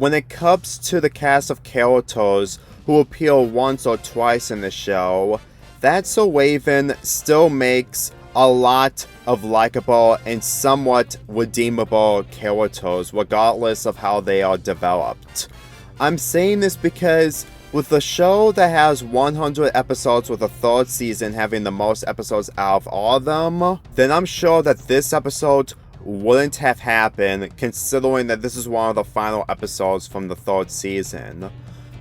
when it comes to the cast of characters who appear once or twice in the show, That's So Raven still makes a lot of likable and somewhat redeemable characters, regardless of how they are developed. I'm saying this because with the show that has 100 episodes with the third season having the most episodes out of all of them, then I'm sure that this episode wouldn't have happened, considering that this is one of the final episodes from the third season.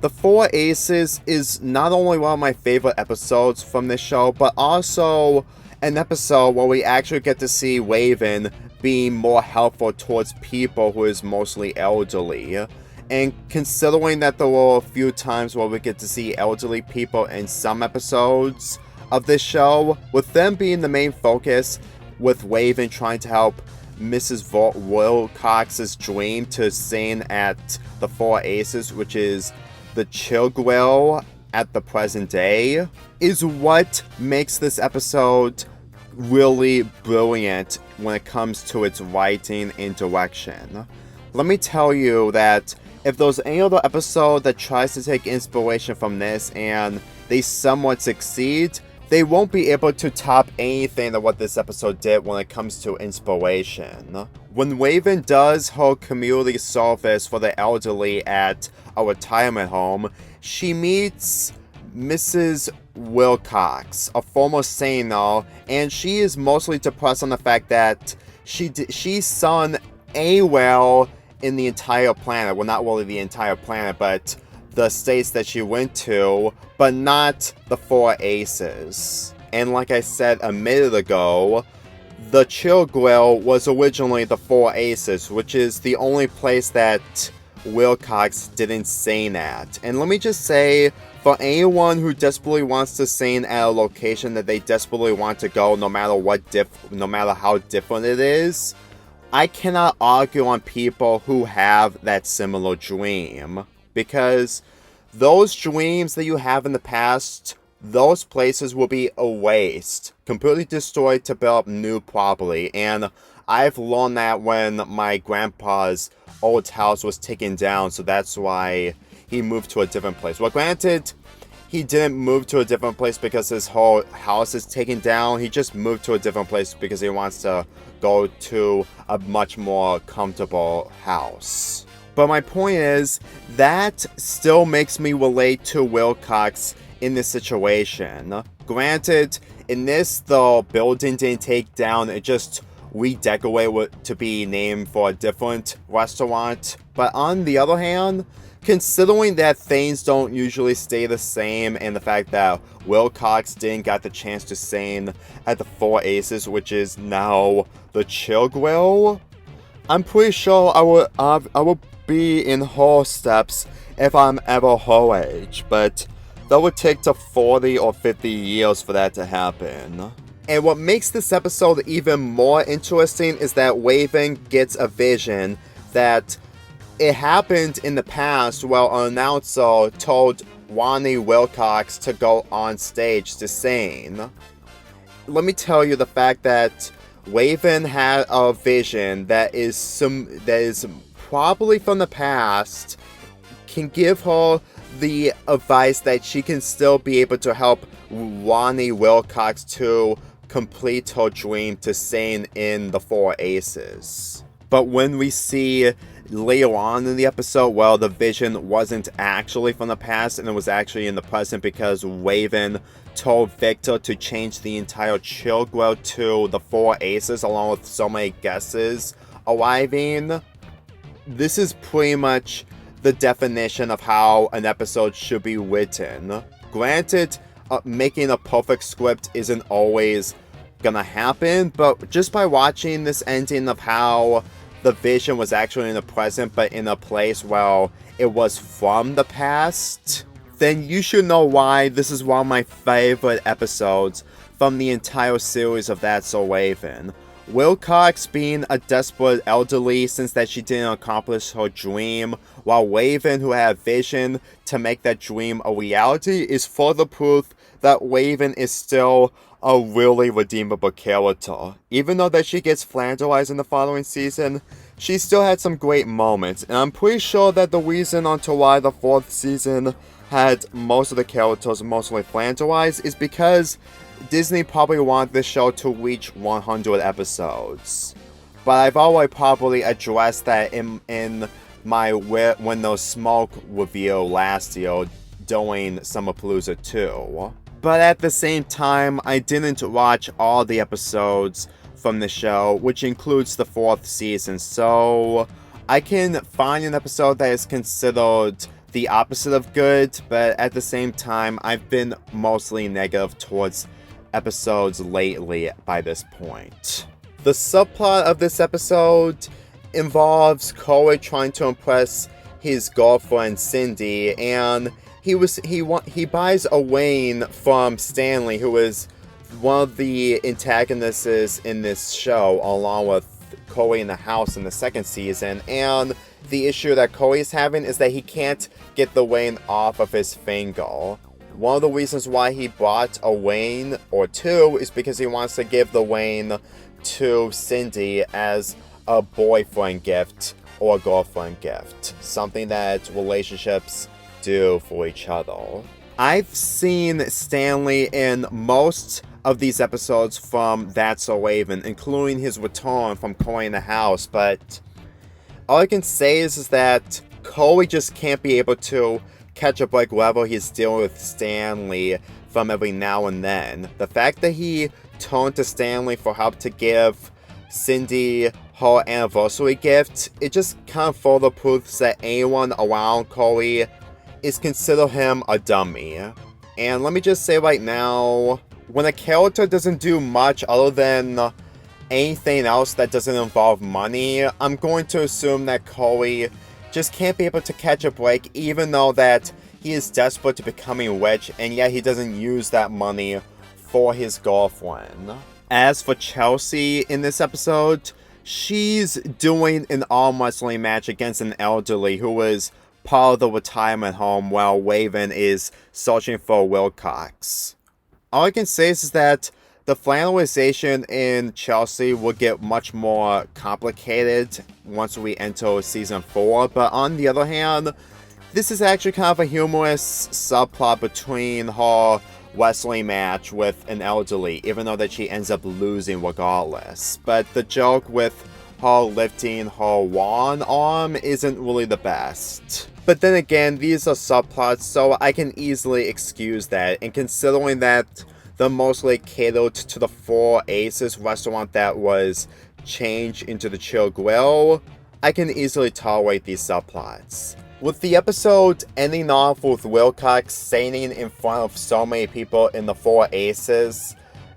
The Four Aces is not only one of my favorite episodes from this show, but also an episode where we actually get to see Raven being more helpful towards people who is mostly elderly. And considering that there were a few times where we get to see elderly people in some episodes of this show, with them being the main focus, with Raven trying to help Mrs. Wilcox's dream to sing at the Four Aces, which is the Chill Grill at the present day, is what makes this episode really brilliant when it comes to its writing and direction. Let me tell you that if there's any other episode that tries to take inspiration from this and they somewhat succeed, they won't be able to top anything of what this episode did when it comes to inspiration. When Raven does her community service for the elderly at a retirement home, she meets Mrs. Wilcox, a former singer, and she is mostly depressed on the fact that she's sung AWOL in the entire planet. Well, not really the entire planet, but the states that she went to, but not the Four Aces. And like I said a minute ago, the Chill Grill was originally the Four Aces, which is the only place that Wilcox didn't sing at. And let me just say, for anyone who desperately wants to sing at a location that they desperately want to go, no matter how different it is, I cannot argue on people who have that similar dream. Because those dreams that you have in the past, those places will be erased, completely destroyed to build up new property. And I've learned that when my grandpa's old house was taken down, so that's why he moved to a different place. Well, granted, he didn't move to a different place because his whole house is taken down. He just moved to a different place because he wants to go to a much more comfortable house. But my point is, that still makes me relate to Wilcox in this situation. Granted, in this, the building didn't take down, it just redecorated to be named for a different restaurant. But on the other hand, considering that things don't usually stay the same, and the fact that Wilcox didn't get the chance to sing at the Four Aces, which is now the Chill Grill, I'm pretty sure I would be in her steps if I'm ever her age, but that would take to 40 or 50 years for that to happen. And what makes this episode even more interesting is that Raven gets a vision that it happened in the past while an announcer told Ronnie Wilcox to go on stage to sing. Let me tell you, the fact that Raven had a vision that is probably from the past can give her the advice that she can still be able to help Ronnie Wilcox to complete her dream to sing in the Four Aces. But when we see later on in the episode, well, the vision wasn't actually from the past and it was actually in the present because Raven told Victor to change the entire Chill Grill to the Four Aces along with so many guesses arriving. This is pretty much the definition of how an episode should be written. Granted, making a perfect script isn't always gonna happen, but just by watching this ending of how the vision was actually in the present but in a place where it was from the past, then you should know why this is one of my favorite episodes from the entire series of That's So Raven. Wilcox being a desperate elderly since that she didn't accomplish her dream, while Raven, who had a vision to make that dream a reality, is further proof that Raven is still a really redeemable character. Even though that she gets flanderized in the following season, she still had some great moments, and I'm pretty sure that the reason onto why the 4th season had most of the characters mostly flanderized is because Disney probably wanted this show to reach 100 episodes. But I've already probably addressed that in my When Those Smoke review last year during Summerpalooza 2. But at the same time, I didn't watch all the episodes from the show, which includes the 4th season, so I can find an episode that is considered the opposite of good, but at the same time, I've been mostly negative towards episodes lately by this point. The subplot of this episode involves Corey trying to impress his girlfriend Cindy, and he buys a Wayne from Stanley, who is one of the antagonists in this show, along with Corey in the house in the 2nd season. And the issue that Corey is having is that he can't get the Wayne off of his finger. One of the reasons why he bought a Wayne or 2 is because he wants to give the Wayne to Cindy as a boyfriend gift or a girlfriend gift. Something that relationships do for each other. I've seen Stanley in most of these episodes from That's So Raven, including his return from Corey in the house, but all I can say is that Corey just can't be able to catch a break wherever he's dealing with Stanley from every now and then. The fact that he turned to Stanley for help to give Cindy her anniversary gift, it just kind of further proves that anyone around Corey is consider him a dummy. And let me just say right now, when a character doesn't do much other than anything else that doesn't involve money, I'm going to assume that Corey just can't be able to catch a break, even though that he is desperate to becoming rich, and yet he doesn't use that money for his girlfriend. As for Chelsea in this episode, she's doing an arm wrestling match against an elderly who is part of the retirement home while Raven is searching for Wilcox. All I can say is that the flannelization in Chelsea will get much more complicated once we enter season 4, but on the other hand, this is actually kind of a humorous subplot between her wrestling match with an elderly, even though that she ends up losing regardless. But the joke with her lifting her one arm isn't really the best. But then again, these are subplots, so I can easily excuse that, and considering that they're mostly catered to the 4 Aces restaurant that was changed into the Chill Grill, I can easily tolerate these subplots. With the episode ending off with Wilcox singing in front of so many people in the 4 Aces,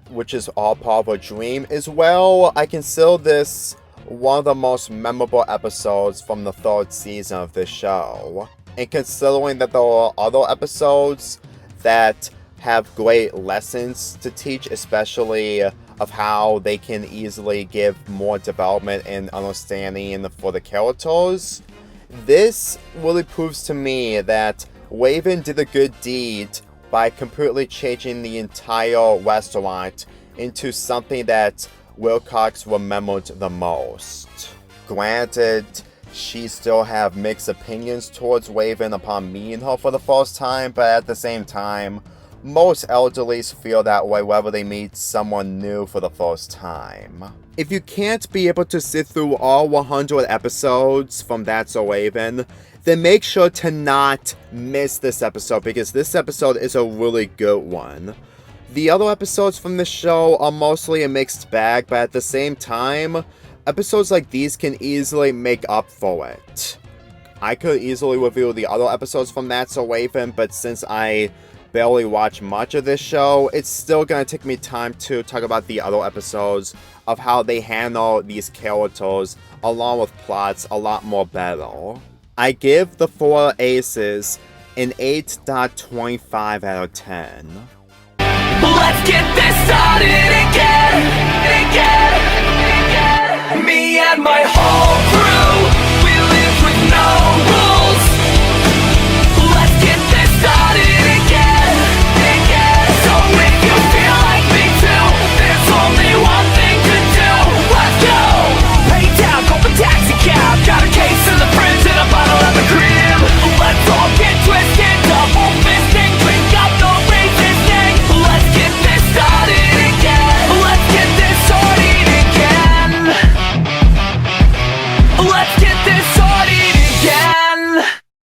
which is all part of a dream as well, I consider this one of the most memorable episodes from the 3rd season of this show. And considering that there are other episodes that have great lessons to teach, especially of how they can easily give more development and understanding for the characters, this really proves to me that Raven did a good deed by completely changing the entire restaurant into something that Wilcox remembered the most. Granted, she still have mixed opinions towards Raven upon meeting her for the first time, but at the same time, most elderlies feel that way whenever they meet someone new for the first time. If you can't be able to sit through all 100 episodes from That's So Raven, then make sure to not miss this episode, because this episode is a really good one. The other episodes from the show are mostly a mixed bag, but at the same time, episodes like these can easily make up for it. I could easily review the other episodes from That's So Raven, but since I barely watch much of this show, it's still gonna take me time to talk about the other episodes of how they handle these characters along with plots a lot more better. I give the 4 Aces an 8.25 out of 10. Let's get this started again. Me and my